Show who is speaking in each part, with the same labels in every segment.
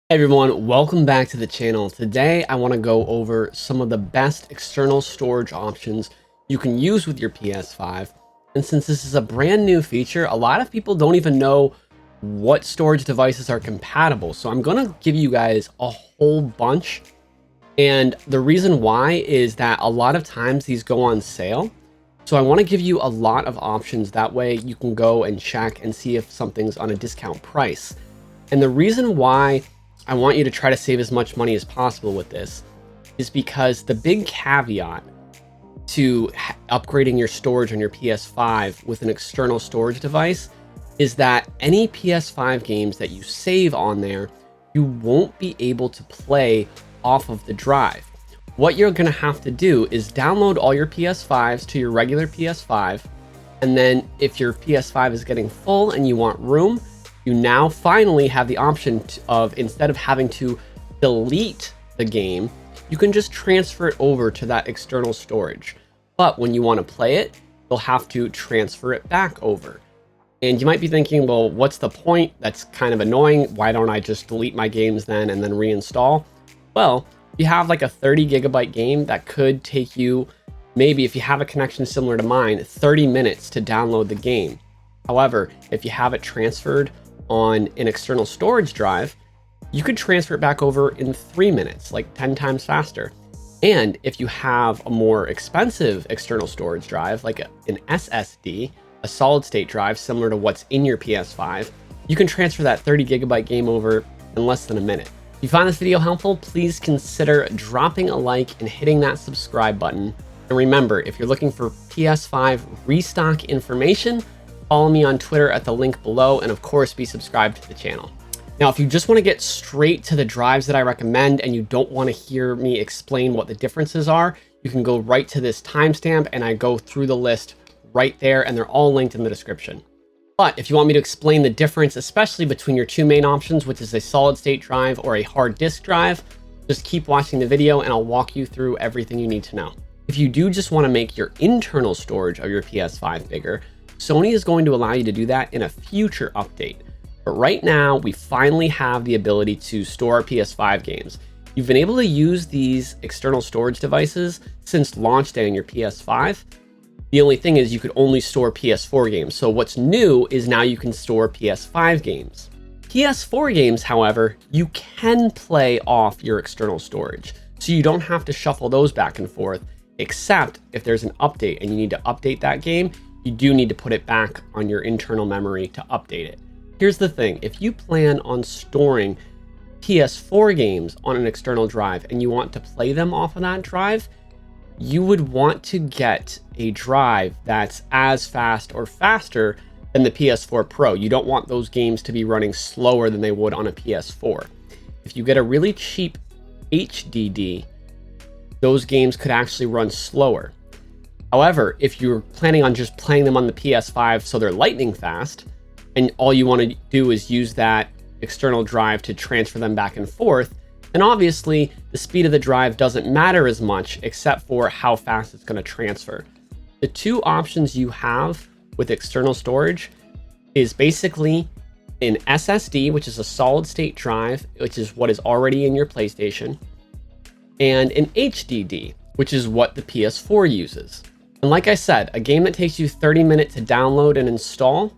Speaker 1: Hey everyone, welcome back to the channel. Today I want to go over some of the best external storage options you can use with your PS5. And since this is a brand new feature, a lot of people don't even know what storage devices are compatible. So I'm going to give you guys a whole bunch. And the reason why is that a lot of times these go on sale. So I want to give you a lot of options. That way you can go and check and see if something's on a discount price. And the reason why I want you to try to save as much money as possible with this is because the big caveat to upgrading your storage on your PS5 with an external storage device is that any PS5 games that you save on there, you won't be able to play off of the drive. What you're going to have to do is download all your PS5s to your regular PS5, and then if your PS5 is getting full and you want room, you now finally have the option of, instead of having to delete the game, you can just transfer it over to that external storage. But when you want to play it, you'll have to transfer it back over. And you might be thinking, well, what's the point? That's kind of annoying. Why don't I just delete my games then and then reinstall? Well, you have like a 30 gigabyte game that could take you, maybe if you have a connection similar to mine, 30 minutes to download the game. However, if you have it transferred on an external storage drive, you could transfer it back over in 3 minutes, like 10 times faster. And if you have a more expensive external storage drive, like an SSD, a solid state drive similar to what's in your PS5, you can transfer that 30 gigabyte game over in less than a minute. If you find this video helpful, please consider dropping a like and hitting that subscribe button. And remember, if you're looking for PS5 restock information, follow me on Twitter at the link below, and of course be subscribed to the channel. Now, if you just want to get straight to the drives that I recommend and you don't want to hear me explain what the differences are, you can go right to this timestamp and I go through the list right there, and they're all linked in the description. But if you want me to explain the difference, especially between your two main options, which is a solid state drive or a hard disk drive, just keep watching the video and I'll walk you through everything you need to know. If you do just want to make your internal storage of your PS5 bigger, Sony is going to allow you to do that in a future update. But right now, we finally have the ability to store PS5 games. You've been able to use these external storage devices since launch day on your PS5. The only thing is you could only store PS4 games. So what's new is now you can store PS5 games. PS4 games, however, you can play off your external storage. So you don't have to shuffle those back and forth, except if there's an update and you need to update that game, you do need to put it back on your internal memory to update it. Here's the thing, if you plan on storing PS4 games on an external drive and you want to play them off of that drive, you would want to get a drive that's as fast or faster than the PS4 Pro. You don't want those games to be running slower than they would on a PS4. If you get a really cheap HDD, those games could actually run slower. However, if you're planning on just playing them on the PS5 so they're lightning fast, and all you want to do is use that external drive to transfer them back and forth, then obviously the speed of the drive doesn't matter as much except for how fast it's going to transfer. The two options you have with external storage is basically an SSD, which is a solid state drive, which is what is already in your PlayStation, and an HDD, which is what the PS4 uses. And like I said, a game that takes you 30 minutes to download and install,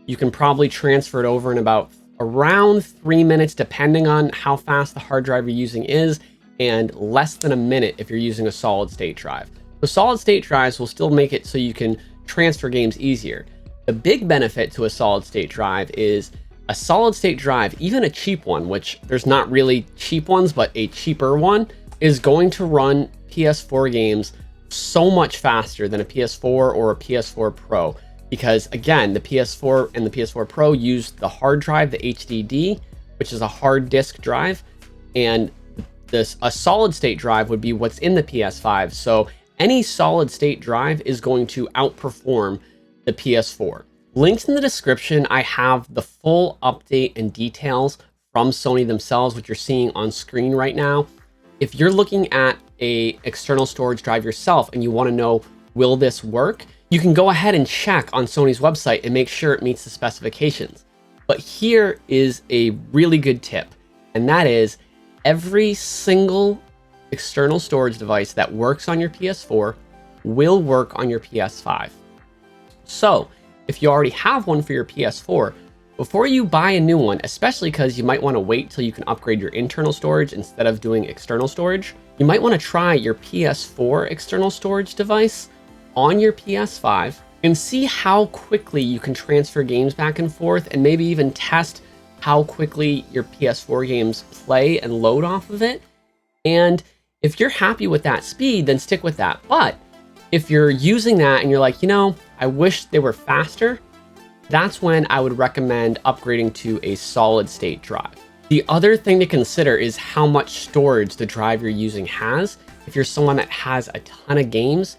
Speaker 1: you can probably transfer it over in about around 3 minutes, depending on how fast the hard drive you're using is, and less than a minute if you're using a solid state drive. So solid state drives will still make it so you can transfer games easier. The big benefit to a solid state drive is a solid state drive, even a cheap one, which there's not really cheap ones, but a cheaper one, is going to run PS4 games so much faster than a PS4 or a PS4 Pro, because again, the PS4 and the PS4 Pro use the hard drive, the HDD, which is a hard disk drive, and a solid state drive would be what's in the PS5. So any solid state drive is going to outperform the PS4. Links in the description, I have the full update and details from Sony themselves, which you're seeing on screen right now. If you're looking at a external storage drive yourself and you want to know, will this work? You can go ahead and check on Sony's website and make sure it meets the specifications. But here is a really good tip. and that is every single external storage device that works on your PS4 will work on your PS5. So if you already have one for your PS4, before you buy a new one, especially because you might want to wait till you can upgrade your internal storage instead of doing external storage, you might want to try your PS4 external storage device on your PS5 and see how quickly you can transfer games back and forth, and maybe even test how quickly your PS4 games play and load off of it. And if you're happy with that speed, then stick with that. But if you're using that and you're like, you know, I wish they were faster, that's when I would recommend upgrading to a solid state drive. The other thing to consider is how much storage the drive you're using has. If you're someone that has a ton of games,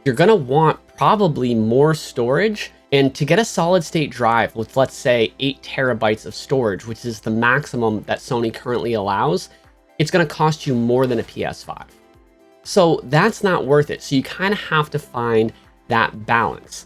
Speaker 1: you're gonna want probably more storage. And to get a solid state drive with, let's say, 8 terabytes of storage, which is the maximum that Sony currently allows, it's gonna cost you more than a PS5. So that's not worth it. So you kind of have to find that balance.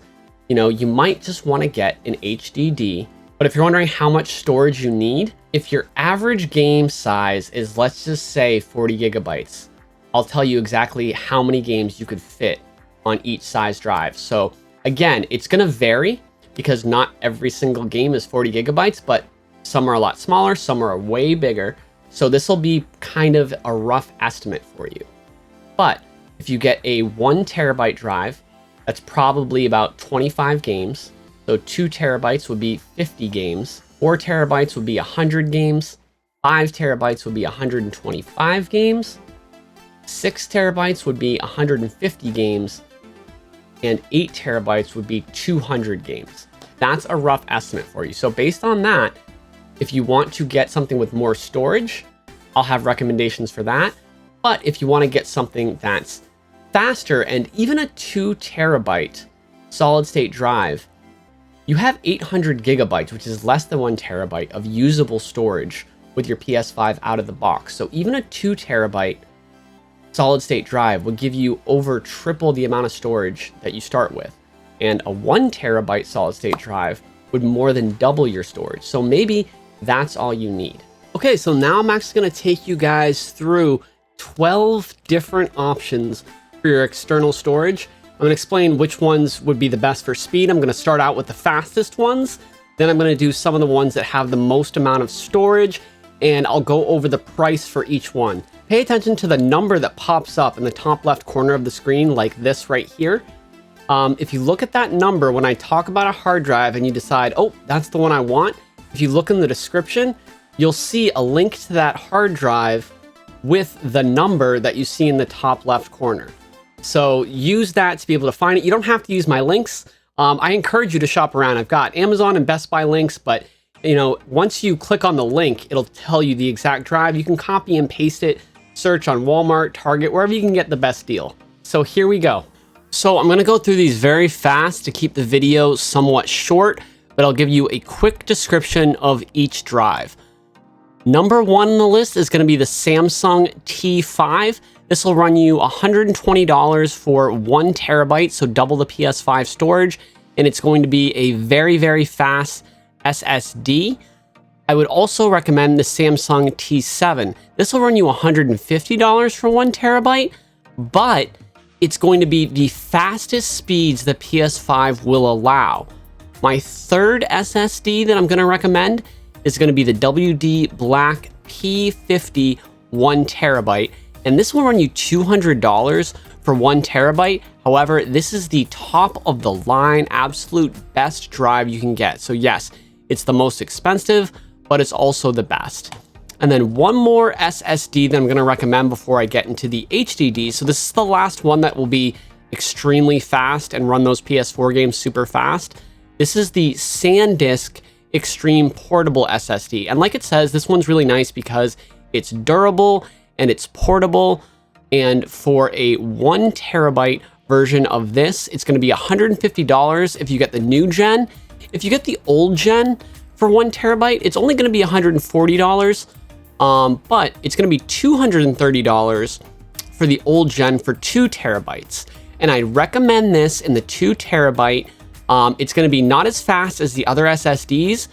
Speaker 1: You know, you might just want to get an HDD, but if you're wondering how much storage you need, if your average game size is, let's just say, 40 gigabytes, I'll tell you exactly how many games you could fit on each size drive. So again, it's going to vary because not every single game is 40 gigabytes, but some are a lot smaller, some are way bigger. So this will be kind of a rough estimate for you. But if you get a 1 terabyte drive, that's probably about 25 games. So 2 terabytes would be 50 games. 4 terabytes would be 100 games. 5 terabytes would be 125 games. 6 terabytes would be 150 games. And 8 terabytes would be 200 games. That's a rough estimate for you. So based on that, if you want to get something with more storage, I'll have recommendations for that. But if you want to get something that's faster, and even a 2 terabyte solid state drive, you have 800 gigabytes, which is less than 1 terabyte of usable storage with your PS5 out of the box. So even a 2 terabyte solid state drive would give you over triple the amount of storage that you start with. And a 1 terabyte solid state drive would more than double your storage. So maybe that's all you need. Okay, so now I'm actually going to take you guys through 12 different options for your external storage. I'm going to explain which ones would be the best for speed. I'm going to start out with the fastest ones. Then I'm going to do some of the ones that have the most amount of storage, and I'll go over the price for each one. Pay attention to the number that pops up in the top left corner of the screen, like this right here. If you look at that number, when I talk about a hard drive and you decide, oh, that's the one I want, if you look in the description, you'll see a link to that hard drive with the number that you see in the top left corner. So use that to be able to find it. You don't have to use my links. I encourage you to shop around. I've got Amazon and Best Buy links, but you know, once you click on the link, it'll tell you the exact drive. You can copy and paste it, search on Walmart, Target, wherever you can get the best deal. So here we go. So I'm going to go through these very fast to keep the video somewhat short, but I'll give you a quick description of each drive. Number 1 on the list is going to be the Samsung T5. This will run you $120 for 1 terabyte, so double the PS5 storage, and it's going to be a very, very fast SSD. I would also recommend the Samsung T7. This will run you $150 for 1 terabyte, but it's going to be the fastest speeds the PS5 will allow. My third SSD that I'm going to recommend is going to be the WD Black P50 1 terabyte. And this will run you $200 for 1 terabyte. However, this is the top of the line, absolute best drive you can get. So yes, it's the most expensive, but it's also the best. And then one more SSD that I'm going to recommend before I get into the HDD. So this is the last one that will be extremely fast and run those PS4 games super fast. This is the SanDisk Extreme Portable SSD. And like it says, this one's really nice because it's durable and it's portable. And for a 1 terabyte version of this, it's going to be $150 if you get the new gen. If you get the old gen for 1 terabyte, it's only going to be $140. But it's going to be $230 for the old gen for 2 terabytes. And I recommend this in the 2 terabyte. It's going to be not as fast as the other SSDs,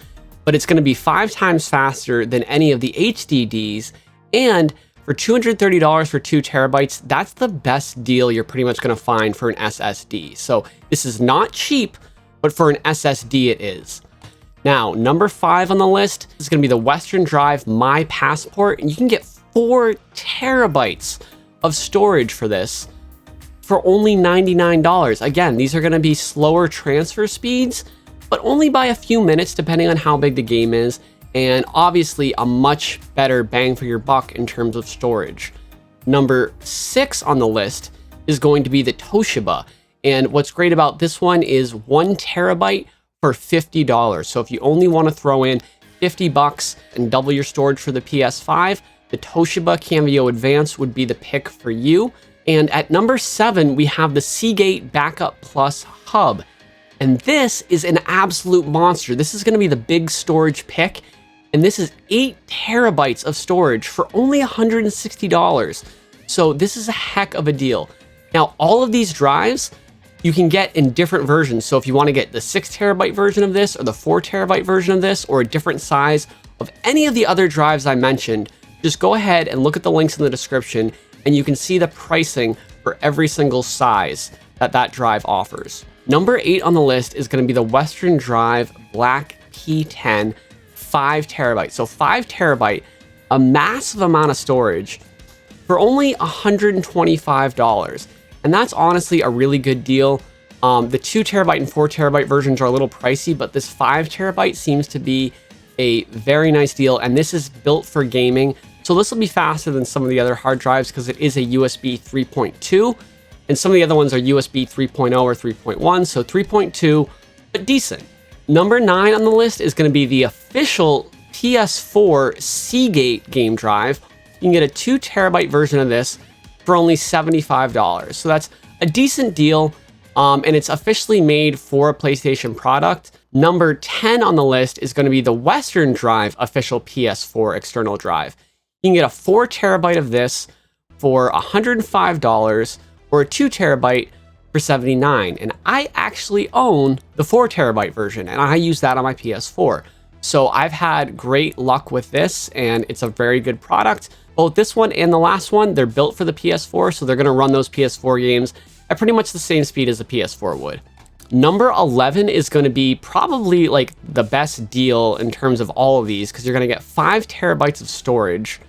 Speaker 1: but it's going to be 5 times faster than any of the HDDs. And for $230 for 2 terabytes, that's the best deal you're pretty much going to find for an SSD. So this is not cheap, but for an SSD it is. Now, number 5 on the list is going to be the Western Drive My Passport, and you can get 4 terabytes of storage for this for only $99. Again, these are going to be slower transfer speeds, but only by a few minutes depending on how big the game is, and obviously a much better bang for your buck in terms of storage. Number 6 on the list is going to be the Toshiba, and what's great about this one is 1 terabyte for $50. So if you only want to throw in $50 and double your storage for the PS5, the Toshiba Cameo Advance would be the pick for you. And at number 7, we have the Seagate Backup Plus Hub. And this is an absolute monster. This is going to be the big storage pick. And this is 8 terabytes of storage for only $160. So this is a heck of a deal. Now, all of these drives you can get in different versions. So if you want to get the 6 terabyte version of this, or the 4 terabyte version of this, or a different size of any of the other drives I mentioned, just go ahead and look at the links in the description, and you can see the pricing for every single size that that drive offers. Number 8 on the list is going to be the Western Drive Black P10 5 terabyte. So 5 terabyte, a massive amount of storage for only $125. And that's honestly a really good deal. The 2 terabyte and 4 terabyte versions are a little pricey, but this 5 terabyte seems to be a very nice deal. And this is built for gaming. So this will be faster than some of the other hard drives because it is a USB 3.2, and some of the other ones are USB 3.0 or 3.1, so 3.2, but decent. Number 9 on the list is going to be the official PS4 Seagate game drive. You can get a 2 terabyte version of this for only $75. So that's a decent deal, and it's officially made for a PlayStation product. Number 10 on the list is going to be the Western Drive official PS4 external drive. You can get a 4 terabyte of this for $105 or a 2 terabyte for $79. And I actually own the 4 terabyte version, and I use that on my PS4. So I've had great luck with this, and it's a very good product. Both this one and the last one, they're built for the PS4, so they're going to run those PS4 games at pretty much the same speed as the PS4 would. Number 11 is going to be probably like the best deal in terms of all of these, because you're going to get 5 terabytes of storage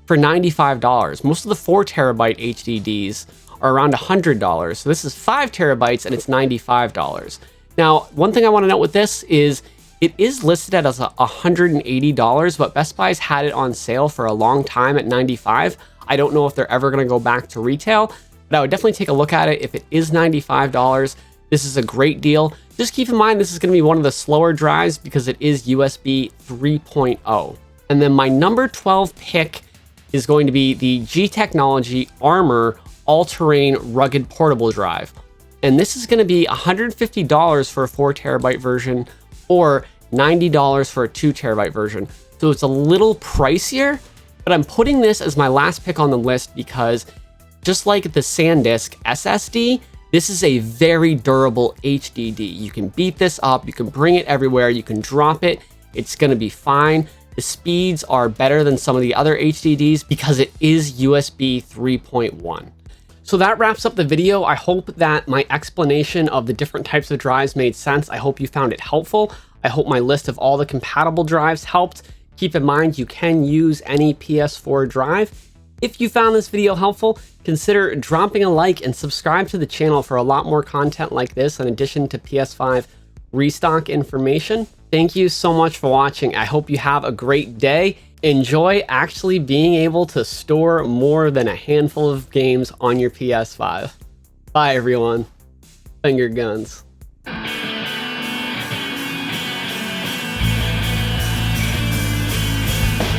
Speaker 1: for $95. Most of the 4 terabyte HDDs are around $100. So this is 5 terabytes and it's $95. Now, one thing I want to note with this is it is listed as $180, but Best Buy's had it on sale for a long time at $95. I don't know if they're ever going to go back to retail, but I would definitely take a look at it. If it is $95, this is a great deal. Just keep in mind, this is going to be one of the slower drives because it is USB 3.0. And then my number 12 pick is going to be the G Technology Armor All-Terrain Rugged Portable Drive. And this is going to be $150 for a 4 terabyte version or $90 for a 2 terabyte version. So it's a little pricier, but I'm putting this as my last pick on the list because just like the SanDisk SSD, this is a very durable HDD. You can beat this up, you can bring it everywhere, you can drop it, it's going to be fine. The speeds are better than some of the other HDDs because it is USB 3.1. So that wraps up the video. I hope that my explanation of the different types of drives made sense. I hope you found it helpful. I hope my list of all the compatible drives helped. Keep in mind, you can use any PS4 drive. If you found this video helpful, consider dropping a like and subscribe to the channel for a lot more content like this in addition to PS5 restock information. Thank you so much for watching. I hope you have a great day. Enjoy actually being able to store more than a handful of games on your PS5. Bye everyone. Finger guns.